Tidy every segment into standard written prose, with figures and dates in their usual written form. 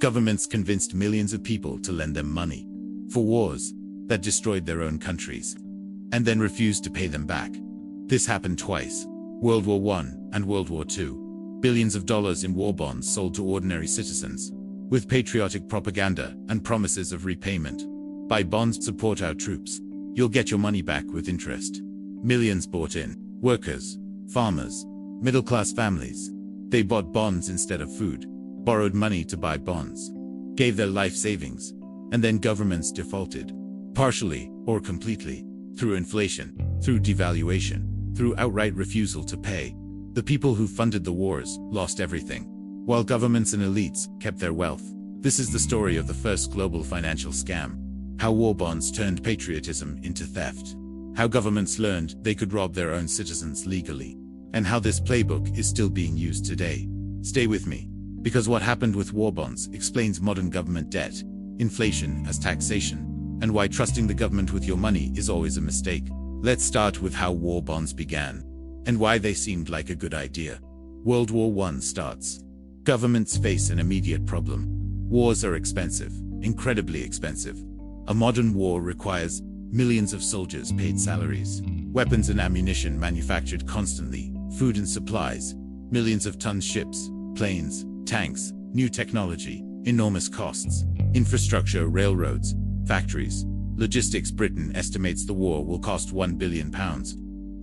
Governments convinced millions of people to lend them money for wars that destroyed their own countries, and then refused to pay them back. This happened twice: World War I and World War II. Billions of dollars in war bonds sold to ordinary citizens, with patriotic propaganda and promises of repayment. Buy bonds, support our troops. You'll get your money back with interest. Millions bought in. Workers, farmers, middle-class families. They bought bonds instead of food, borrowed money to buy bonds, gave their life savings, and then governments defaulted, partially or completely, through inflation, through devaluation, through outright refusal to pay. The people who funded the wars lost everything, while governments and elites kept their wealth. This is the story of the first global financial scam: how war bonds turned patriotism into theft, how governments learned they could rob their own citizens legally, and how this playbook is still being used today. Stay with me, because what happened with war bonds explains modern government debt, inflation as taxation, and why trusting the government with your money is always a mistake. Let's start with how war bonds began, and why they seemed like a good idea. World War I starts. Governments face an immediate problem. Wars are expensive, incredibly expensive. A modern war requires millions of soldiers paid salaries, weapons and ammunition manufactured constantly, food and supplies, millions of tons ships, planes, tanks, new technology, enormous costs, infrastructure, railroads, factories, logistics. Britain estimates the war will cost £1 billion.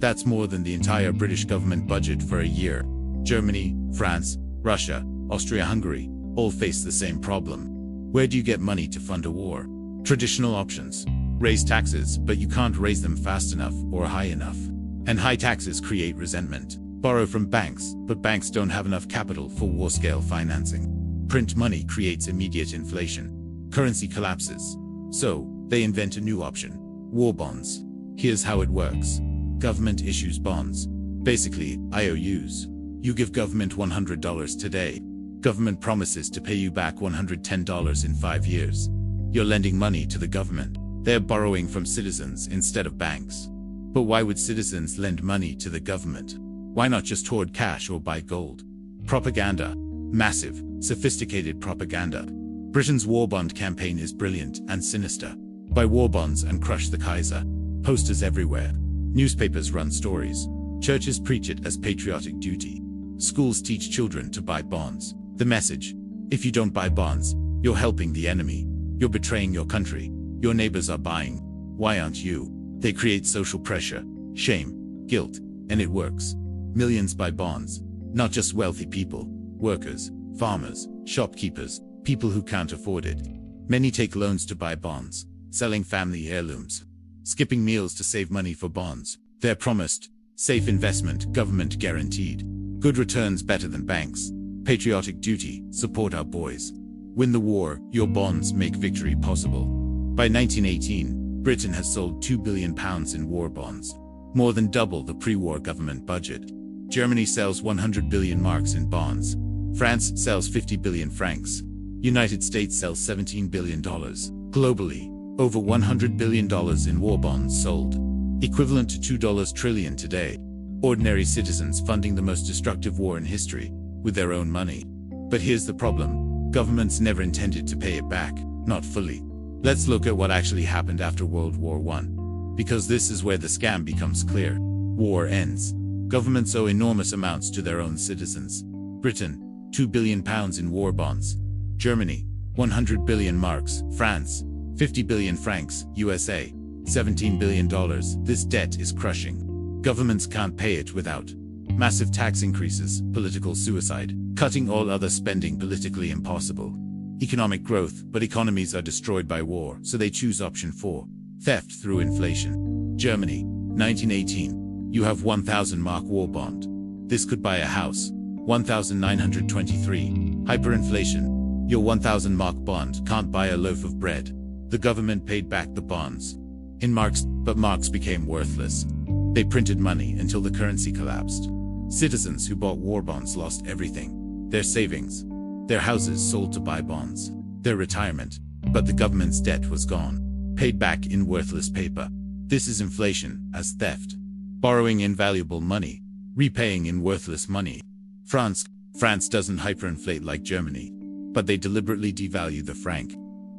That's more than the entire British government budget for a year. Germany, France, Russia, Austria-Hungary all face the same problem. Where do you get money to fund a war? Traditional options: raise taxes, but you can't raise them fast enough or high enough. And high taxes create resentment. Borrow from banks, but banks don't have enough capital for war-scale financing. Print money creates immediate inflation. Currency collapses. So, they invent a new option: war bonds. Here's how it works. Government issues bonds. Basically, IOUs. You give government $100 today. Government promises to pay you back $110 in 5 years. You're lending money to the government. They're borrowing from citizens instead of banks. But why would citizens lend money to the government? Why not just hoard cash or buy gold? Propaganda. Massive, sophisticated propaganda. Britain's war bond campaign is brilliant and sinister. Buy war bonds and crush the Kaiser. Posters everywhere. Newspapers run stories. Churches preach it as patriotic duty. Schools teach children to buy bonds. The message: if you don't buy bonds, you're helping the enemy. You're betraying your country. Your neighbors are buying. Why aren't you? They create social pressure, shame, guilt, and it works. Millions buy bonds. Not just wealthy people. Workers, farmers, shopkeepers, people who can't afford it. Many take loans to buy bonds, selling family heirlooms, skipping meals to save money for bonds. They're promised safe investment, government guaranteed, good returns better than banks, patriotic duty, support our boys. Win the war, your bonds make victory possible. By 1918, Britain has sold £2 billion in war bonds, more than double the pre-war government budget. Germany sells 100 billion marks in bonds. France sells 50 billion francs. United States sells $17 billion. Globally, over $100 billion in war bonds sold, equivalent to $2 trillion today. Ordinary citizens funding the most destructive war in history with their own money. But here's the problem: governments never intended to pay it back, not fully. Let's look at what actually happened after World War I, because this is where the scam becomes clear. War ends. Governments owe enormous amounts to their own citizens. Britain, £2 billion in war bonds. Germany, 100 billion marks. France, 50 billion francs. USA, $17 billion. This debt is crushing. Governments can't pay it without massive tax increases, political suicide, cutting all other spending, politically impossible. Economic growth, but economies are destroyed by war, so they choose option 4, theft through inflation. Germany, 1918. You have 1,000 mark war bond. This could buy a house. 1,923. Hyperinflation. Your 1,000 mark bond can't buy a loaf of bread. The government paid back the bonds in marks, but marks became worthless. They printed money until the currency collapsed. Citizens who bought war bonds lost everything: their savings, their houses sold to buy bonds, their retirement. But the government's debt was gone, paid back in worthless paper. This is inflation as theft. Borrowing invaluable money, repaying in worthless money. France doesn't hyperinflate like Germany. but they deliberately devalue the franc.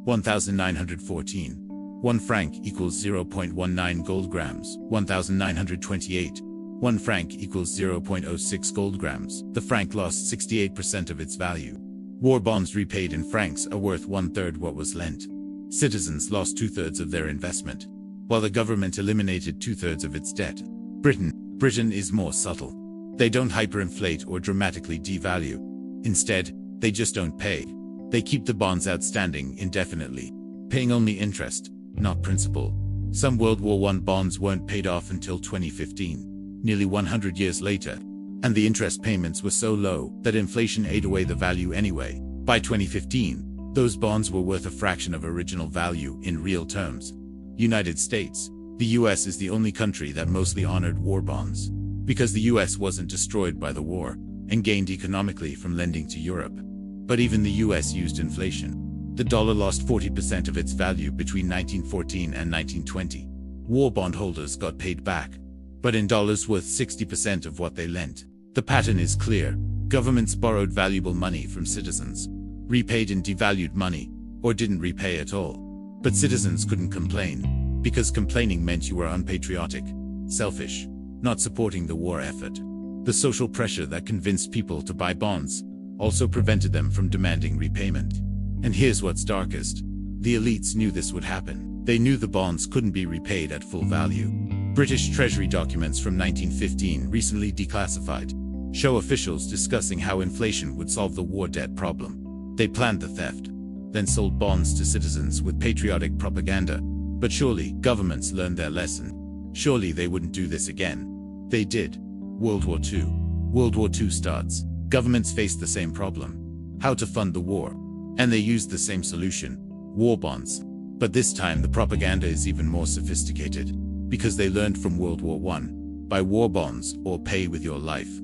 1914. 1 franc equals 0.19 gold grams. 1928. 1 franc equals 0.06 gold grams. The franc lost 68% of its value. War bonds repaid in francs are worth 1/3 what was lent. Citizens lost 2/3 of their investment, while the government eliminated 2/3 of its debt. Britain is more subtle. They don't hyperinflate or dramatically devalue. Instead, they just don't pay. They keep the bonds outstanding indefinitely, paying only interest, not principal. Some World War I bonds weren't paid off until 2015, nearly 100 years later, and the interest payments were so low that inflation ate away the value anyway. By 2015, those bonds were worth a fraction of original value in real terms. United States. The US is the only country that mostly honored war bonds, because the US wasn't destroyed by the war and gained economically from lending to Europe. But even the US used inflation. The dollar lost 40% of its value between 1914 and 1920. War bondholders got paid back, but in dollars worth 60% of what they lent. The pattern is clear. Governments borrowed valuable money from citizens, repaid in devalued money, or didn't repay at all. But citizens couldn't complain, because complaining meant you were unpatriotic, selfish, not supporting the war effort. The social pressure that convinced people to buy bonds also prevented them from demanding repayment. And here's what's darkest. The elites knew this would happen. They knew the bonds couldn't be repaid at full value. British Treasury documents from 1915, recently declassified, show officials discussing how inflation would solve the war debt problem. They planned the theft, then sold bonds to citizens with patriotic propaganda. But surely, governments learned their lesson. Surely they wouldn't do this again. They did. World War II. World War II starts. Governments faced the same problem. How to fund the war. And they used the same solution. War bonds. But this time the propaganda is even more sophisticated, because they learned from World War I. Buy war bonds or pay with your life.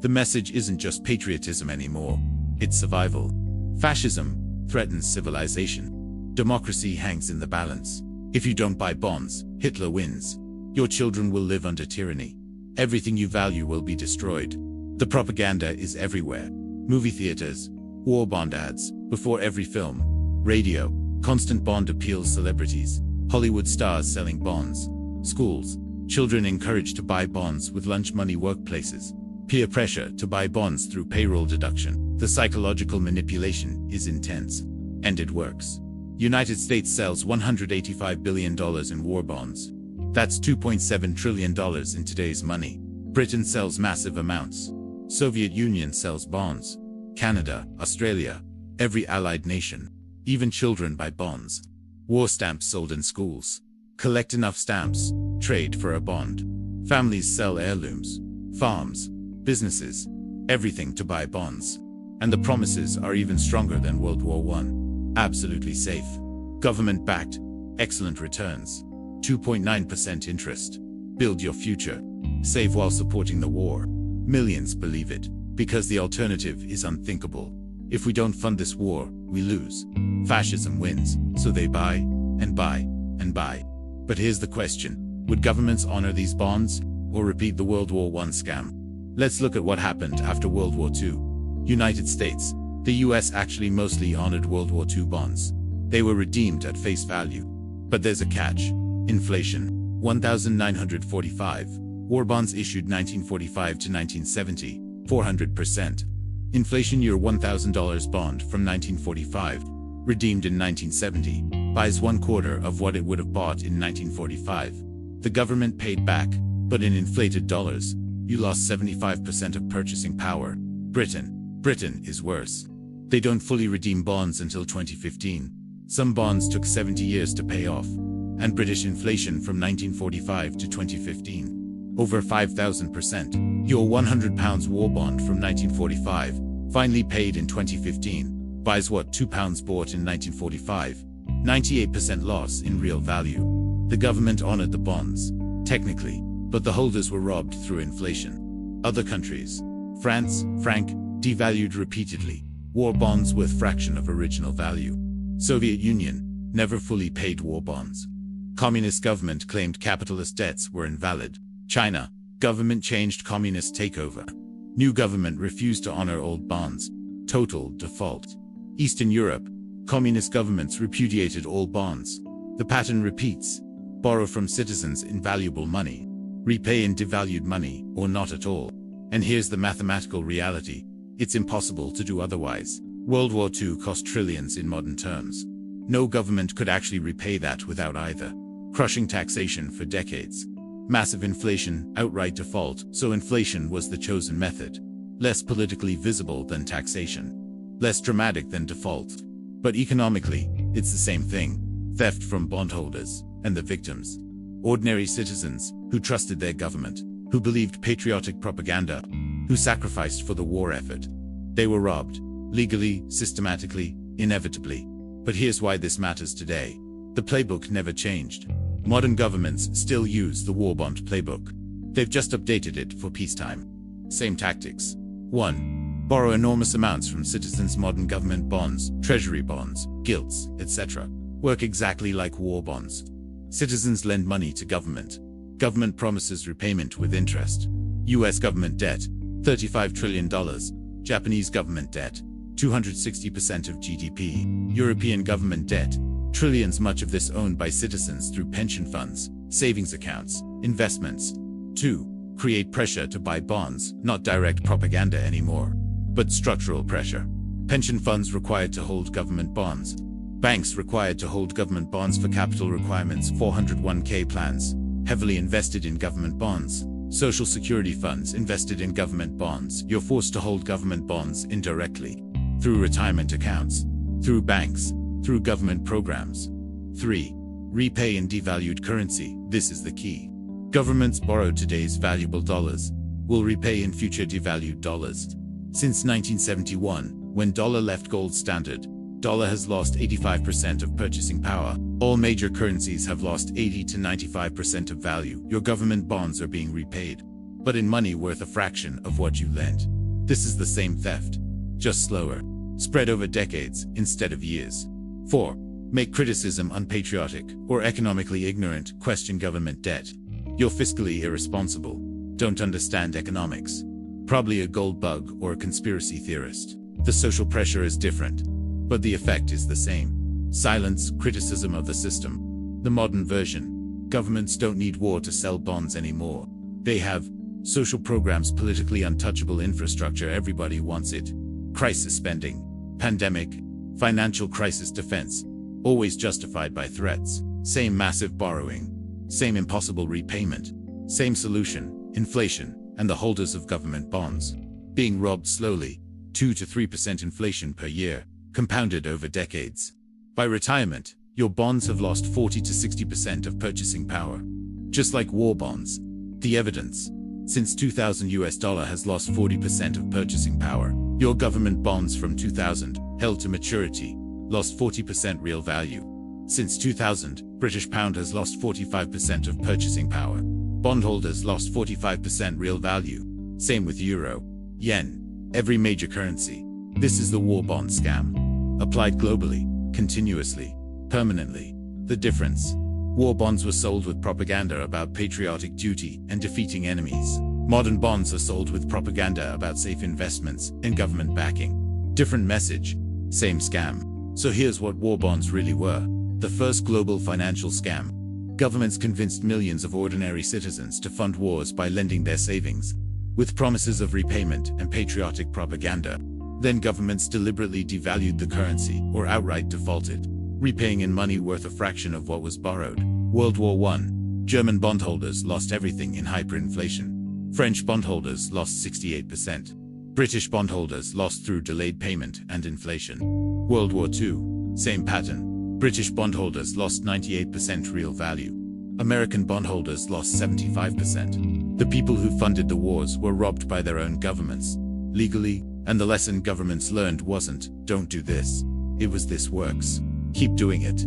The message isn't just patriotism anymore. It's survival. Fascism threatens civilization. Democracy hangs in the balance. If you don't buy bonds, Hitler wins. Your children will live under tyranny. Everything you value will be destroyed. The propaganda is everywhere. Movie theaters, war bond ads, before every film, radio, constant bond appeals, celebrities, Hollywood stars selling bonds, schools, children encouraged to buy bonds with lunch money, workplaces, peer pressure to buy bonds through payroll deduction. The psychological manipulation is intense. And it works. United States sells $185 billion in war bonds. That's $2.7 trillion in today's money. Britain sells massive amounts. Soviet Union sells bonds. Canada, Australia, every allied nation. Even children buy bonds. War stamps sold in schools. Collect enough stamps, trade for a bond. Families sell heirlooms, farms, businesses, everything to buy bonds. And the promises are even stronger than World War I. Absolutely safe. Government-backed, excellent returns. 2.9% interest. Build your future. Save while supporting the war. Millions believe it, because the alternative is unthinkable. If we don't fund this war, we lose. Fascism wins, so they buy, and buy, and buy. But here's the question. Would governments honor these bonds, or repeat the World War I scam? Let's look at what happened after World War II. United States. The US actually mostly honored World War II bonds. They were redeemed at face value. But there's a catch. Inflation. 1945. War bonds issued 1945 to 1970. 400%. Inflation year $1,000 bond from 1945. Redeemed in 1970. Buys 1/4 of what it would have bought in 1945. The government paid back, but in inflated dollars, you lost 75% of purchasing power. Britain is worse. They don't fully redeem bonds until 2015. Some bonds took 70 years to pay off. And British inflation from 1945 to 2015. Over 5,000%. Your £100 war bond from 1945, finally paid in 2015, buys what £2 bought in 1945. 98% loss in real value. The government honored the bonds, technically, but the holders were robbed through inflation. Other countries. France, franc, devalued repeatedly. War bonds worth fraction of original value. Soviet Union, never fully paid war bonds. Communist government claimed capitalist debts were invalid. China, government changed communist takeover. New government refused to honor old bonds. Total default. Eastern Europe, communist governments repudiated all bonds. The pattern repeats: borrow from citizens invaluable money, repay in devalued money, or not at all. And here's the mathematical reality: it's impossible to do otherwise. World War II cost trillions in modern terms. No government could actually repay that without either crushing taxation for decades, massive inflation, outright default. So inflation was the chosen method. Less politically visible than taxation, less dramatic than default. But economically, it's the same thing: theft from bondholders and the victims. Ordinary citizens who trusted their government, who believed patriotic propaganda, who sacrificed for the war effort. They were robbed, legally, systematically, inevitably. But here's why this matters today. The playbook never changed. Modern governments still use the war bond playbook. They've just updated it for peacetime. Same tactics. 1. Borrow enormous amounts from citizens. Modern government bonds, treasury bonds, gilts, etc. work exactly like war bonds. Citizens lend money to government. Government promises repayment with interest. US government debt, $35 trillion. Japanese government debt, 260% of GDP. European government debt, trillions, much of this owned by citizens through pension funds, savings accounts, investments. 2. Create pressure to buy bonds, not direct propaganda anymore, but structural pressure. Pension funds required to hold government bonds. Banks required to hold government bonds for capital requirements. 401k plans, heavily invested in government bonds. Social security funds invested in government bonds. You're forced to hold government bonds indirectly, through retirement accounts, through banks, through government programs. 3. Repay in devalued currency. This is the key. Governments borrow today's valuable dollars, will repay in future devalued dollars. Since 1971, when dollar left gold standard, dollar has lost 85% of purchasing power. All major currencies have lost 80 to 95% of value. Your government bonds are being repaid, but in money worth a fraction of what you lent. This is the same theft, just slower, spread over decades instead of years. 4. Make criticism unpatriotic or economically ignorant. Question government debt. You're fiscally irresponsible, don't understand economics. Probably a gold bug or a conspiracy theorist. The social pressure is different, but the effect is the same. Silence, criticism of the system. The modern version. Governments don't need war to sell bonds anymore. They have social programs, politically untouchable infrastructure, everybody wants it. Crisis spending, pandemic, financial crisis defense, always justified by threats. Same massive borrowing, same impossible repayment, same solution: inflation, and the holders of government bonds being robbed slowly. 2 to 3% inflation per year, compounded over decades. By retirement, your bonds have lost 40 to 60% of purchasing power. Just like war bonds. The evidence: since 2000, US dollar has lost 40% of purchasing power. Your government bonds from 2000, held to maturity, lost 40% real value. Since 2000, British pound has lost 45% of purchasing power. Bondholders lost 45% real value. Same with euro, yen, every major currency. This is the war bond scam. Applied globally, continuously, permanently. The difference: war bonds were sold with propaganda about patriotic duty and defeating enemies. Modern bonds are sold with propaganda about safe investments and government backing. Different message, same scam. So here's what war bonds really were: the first global financial scam. Governments convinced millions of ordinary citizens to fund wars by lending their savings, with promises of repayment and patriotic propaganda. Then governments deliberately devalued the currency or outright defaulted, repaying in money worth a fraction of what was borrowed. World War I. German bondholders lost everything in hyperinflation. French bondholders lost 68%. British bondholders lost through delayed payment and inflation. World War II. Same pattern. British bondholders lost 98% real value. American bondholders lost 75%. The people who funded the wars were robbed by their own governments, legally, and the lesson governments learned wasn't, don't do this. It was, this works. Keep doing it.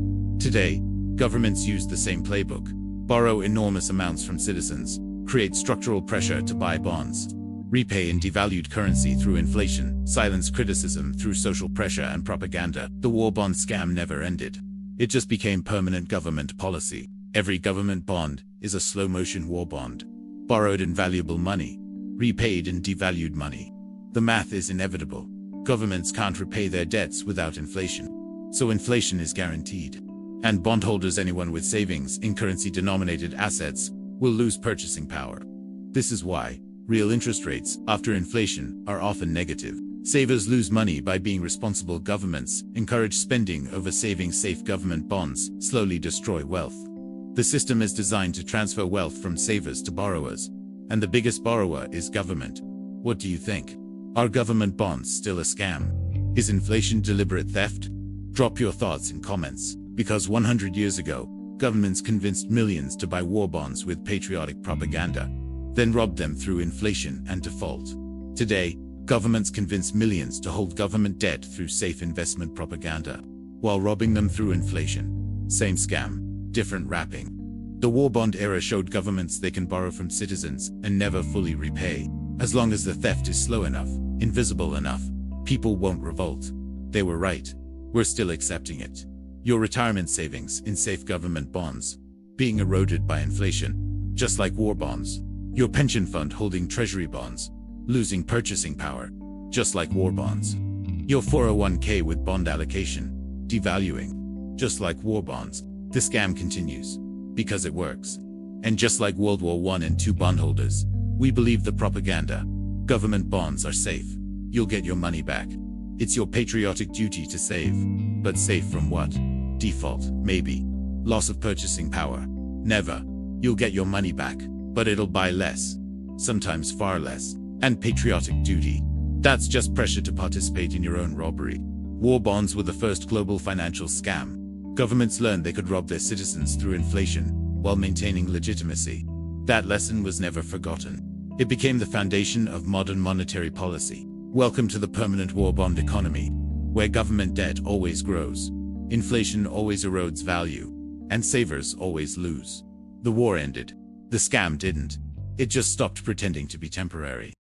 Today, governments use the same playbook. Borrow enormous amounts from citizens, create structural pressure to buy bonds, repay in devalued currency through inflation, silence criticism through social pressure and propaganda. The war bond scam never ended. It just became permanent government policy. Every government bond is a slow-motion war bond. Borrowed in valuable money, repaid in devalued money. The math is inevitable. Governments can't repay their debts without inflation. So inflation is guaranteed. And bondholders, anyone with savings in currency-denominated assets, will lose purchasing power. This is why real interest rates after inflation are often negative. Savers lose money by being responsible. Governments encourage spending over saving. Safe government bonds slowly destroy wealth. The system is designed to transfer wealth from savers to borrowers, and the biggest borrower is government. What do you think? Are government bonds still a scam? Is inflation deliberate theft? Drop your thoughts in comments, because 100 years ago, governments convinced millions to buy war bonds with patriotic propaganda, then robbed them through inflation and default. Today, governments convince millions to hold government debt through safe investment propaganda, while robbing them through inflation. Same scam, different wrapping. The war bond era showed governments they can borrow from citizens and never fully repay. As long as the theft is slow enough, invisible enough, people won't revolt. They were right. We're still accepting it. Your retirement savings in safe government bonds being eroded by inflation, just like war bonds. Your pension fund holding treasury bonds, losing purchasing power, just like war bonds. Your 401k with bond allocation devaluing, just like war bonds. The scam continues because it works. And just like World War I and II bondholders, we believe the propaganda. Government bonds are safe. You'll get your money back. It's your patriotic duty to save. But save from what? Default, maybe. Loss of purchasing power, never. You'll get your money back, but it'll buy less, sometimes far less. And patriotic duty, that's just pressure to participate in your own robbery. War bonds were the first global financial scam. Governments learned they could rob their citizens through inflation while maintaining legitimacy. That lesson was never forgotten. It became the foundation of modern monetary policy. Welcome to the permanent war bond economy, where government debt always grows, inflation always erodes value, and savers always lose. The war ended. The scam didn't. It just stopped pretending to be temporary.